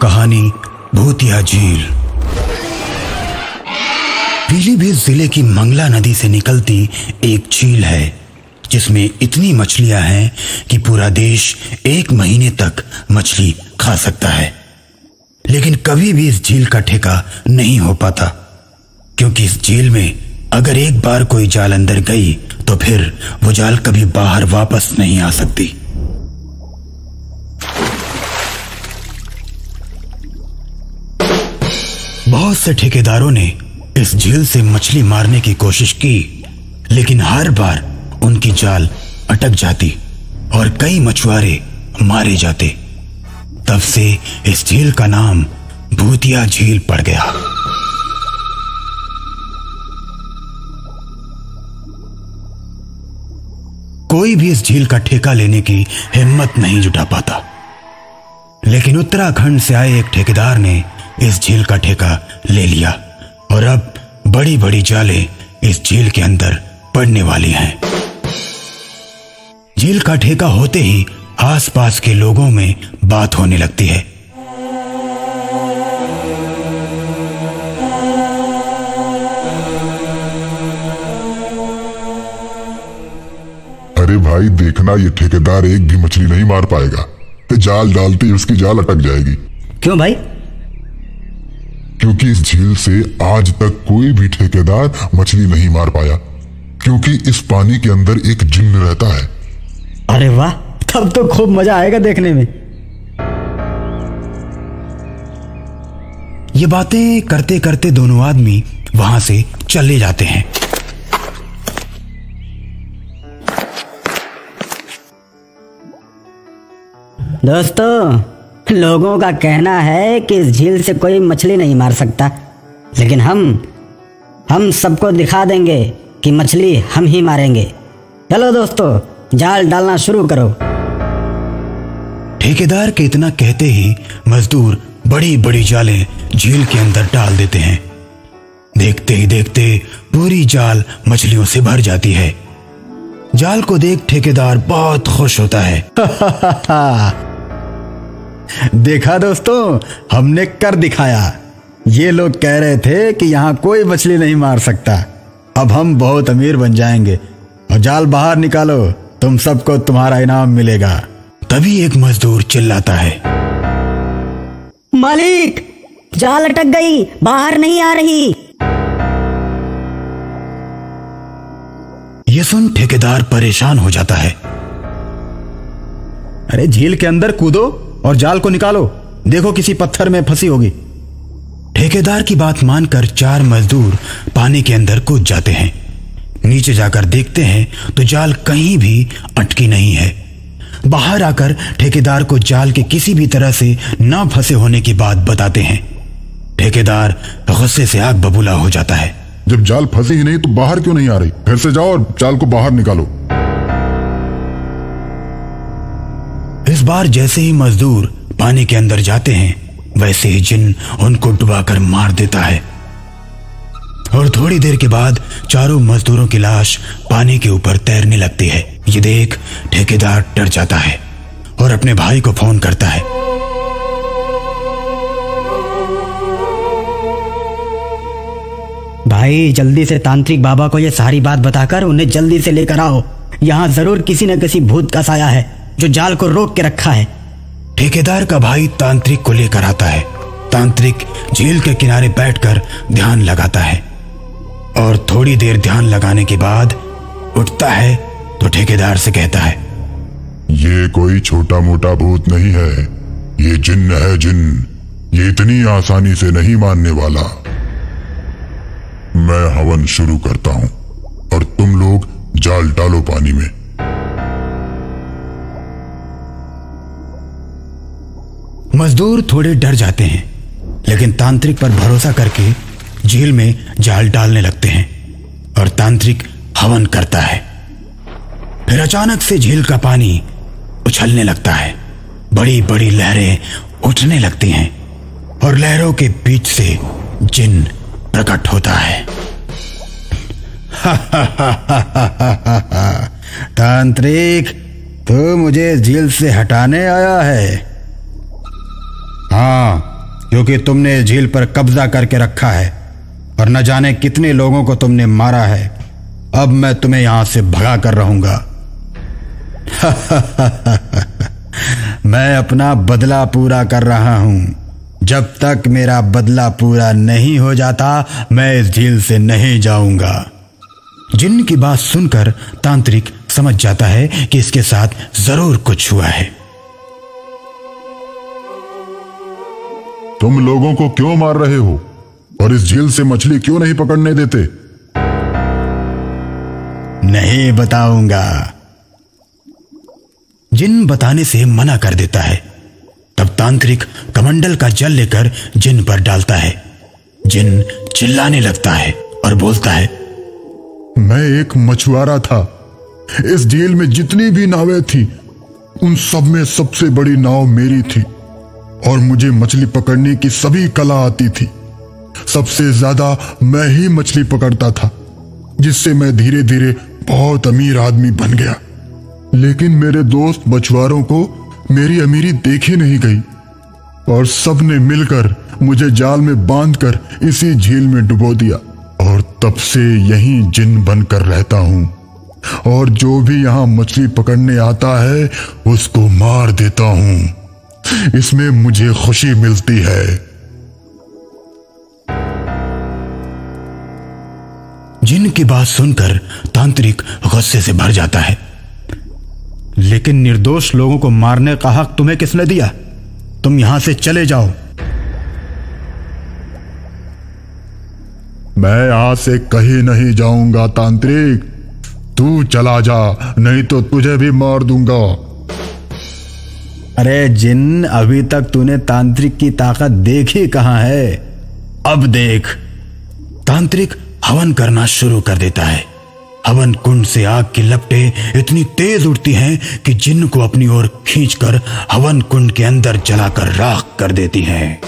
कहानी भूतिया झील। पीलीभीत जिले की मंगला नदी से निकलती एक झील है जिसमें इतनी मछलियां हैं कि पूरा देश 1 महीने तक मछली खा सकता है। लेकिन कभी भी इस झील का ठेका नहीं हो पाता, क्योंकि इस झील में अगर एक बार कोई जाल अंदर गई तो फिर वो जाल कभी बाहर वापस नहीं आ सकती। बहुत से ठेकेदारों ने इस झील से मछली मारने की कोशिश की, लेकिन हर बार उनकी जाल अटक जाती और कई मछुआरे मारे जाते। तब से इस झील का नाम भूतिया झील पड़ गया। कोई भी इस झील का ठेका लेने की हिम्मत नहीं जुटा पाता, लेकिन उत्तराखंड से आए एक ठेकेदार ने इस झील का ठेका ले लिया और अब बड़ी बड़ी जालें इस झील के अंदर पड़ने वाली हैं। झील का ठेका होते ही आसपास के लोगों में बात होने लगती है। अरे भाई देखना, ये ठेकेदार एक भी मछली नहीं मार पाएगा। तो जाल डालते ही उसकी जाल अटक जाएगी। क्यों भाई? क्योंकि इस झील से आज तक कोई भी ठेकेदार मछली नहीं मार पाया, क्योंकि इस पानी के अंदर एक जिन्न रहता है। अरे वाह, तब तो खूब मजा आएगा देखने में। ये बातें करते करते दोनों आदमी वहां से चले जाते हैं। दोस्तों, लोगों का कहना है कि इस झील से कोई मछली नहीं मार सकता, लेकिन हम सबको दिखा देंगे कि मछली हम ही मारेंगे। चलो दोस्तों, जाल डालना शुरू करो। ठेकेदार के इतना कहते ही मजदूर बड़ी बड़ी जालें झील के अंदर डाल देते हैं। देखते ही देखते पूरी जाल मछलियों से भर जाती है। जाल को देख ठेकेदार बहुत खुश होता है। देखा दोस्तों, हमने कर दिखाया। ये लोग कह रहे थे कि यहाँ कोई मछली नहीं मार सकता। अब हम बहुत अमीर बन जाएंगे। और जाल बाहर निकालो, तुम सबको तुम्हारा इनाम मिलेगा। तभी एक मजदूर चिल्लाता है, मालिक, जाल अटक गई, बाहर नहीं आ रही। ये सुन ठेकेदार परेशान हो जाता है। अरे झील के अंदर कूदो और जाल को निकालो, देखो किसी पत्थर में फंसी होगी। ठेकेदार की बात मानकर 4 मजदूर पानी के अंदर कूद जाते हैं। नीचे जाकर देखते हैं तो जाल कहीं भी अटकी नहीं है। बाहर आकर ठेकेदार को जाल के किसी भी तरह से ना फंसे होने की बात बताते हैं। ठेकेदार गुस्से से आग बबूला हो जाता है। जब जाल फंसी ही नहीं तो बाहर क्यों नहीं आ रही? फिर से जाओ और जाल को बाहर निकालो। इस बार जैसे ही मजदूर पानी के अंदर जाते हैं, वैसे ही जिन्न उनको डुबाकर मार देता है। और थोड़ी देर के बाद चारों मजदूरों की लाश पानी के ऊपर तैरने लगती है। ये देख ठेकेदार डर जाता है और अपने भाई को फोन करता है। भाई, जल्दी से तांत्रिक बाबा को ये सारी बात बताकर उन्हें जल्दी से लेकर आओ। यहाँ जरूर किसी न किसी भूत का साया है जो जाल को रोक के रखा है। ठेकेदार का भाई तांत्रिक को लेकर आता है। तांत्रिक झील के किनारे बैठकर ध्यान लगाता है और थोड़ी देर ध्यान लगाने के बाद उठता है तो ठेकेदार से कहता है, ये कोई छोटा मोटा भूत नहीं है, ये जिन्न है, जिन्न। ये इतनी आसानी से नहीं मानने वाला। मैं हवन शुरू करता हूं और तुम लोग जाल डालो पानी में। मजदूर थोड़े डर जाते हैं, लेकिन तांत्रिक पर भरोसा करके झील में जाल डालने लगते हैं और तांत्रिक हवन करता है। फिर अचानक से झील का पानी उछलने लगता है। बड़ी बड़ी लहरें उठने लगती हैं और लहरों के बीच से जिन्न प्रकट होता है। तांत्रिक, तू मुझे झील से हटाने आया है? हाँ, क्योंकि तुमने झील पर कब्जा करके रखा है और न जाने कितने लोगों को तुमने मारा है। अब मैं तुम्हें यहां से भगा कर रहूंगा। मैं अपना बदला पूरा कर रहा हूं। जब तक मेरा बदला पूरा नहीं हो जाता मैं इस झील से नहीं जाऊंगा। जिन्न की बात सुनकर तांत्रिक समझ जाता है कि इसके साथ जरूर कुछ हुआ है। तुम लोगों को क्यों मार रहे हो और इस झील से मछली क्यों नहीं पकड़ने देते? नहीं बताऊंगा। जिन्न बताने से मना कर देता है। तब तांत्रिक कमंडल का जल लेकर जिन्न पर डालता है। जिन्न चिल्लाने लगता है और बोलता है, मैं एक मछुआरा था। इस झील में जितनी भी नावें थी उन सब में सबसे बड़ी नाव मेरी थी और मुझे मछली पकड़ने की सभी कला आती थी। सबसे ज्यादा मैं ही मछली पकड़ता था, जिससे मैं धीरे धीरे बहुत अमीर आदमी बन गया। लेकिन मेरे दोस्त मछुआरों को मेरी अमीरी देखी नहीं गई और सबने मिलकर मुझे जाल में बांधकर इसी झील में डुबो दिया और तब से यहीं जिन्न बनकर रहता हूं और जो भी यहां मछली पकड़ने आता है उसको मार देता हूं। इसमें मुझे खुशी मिलती है। जिन्न की बात सुनकर तांत्रिक गुस्से से भर जाता है। लेकिन निर्दोष लोगों को मारने का हक तुम्हें किसने दिया? तुम यहां से चले जाओ। मैं यहां से कहीं नहीं जाऊंगा तांत्रिक। तू चला जा, नहीं तो तुझे भी मार दूंगा। अरे जिन्न, अभी तक तूने तांत्रिक की ताकत देखी कहां है? अब देख। तांत्रिक हवन करना शुरू कर देता है। हवन कुंड से आग की लपटें इतनी तेज उड़ती हैं कि जिन्न को अपनी ओर खींचकर हवन कुंड के अंदर जलाकर राख कर देती हैं।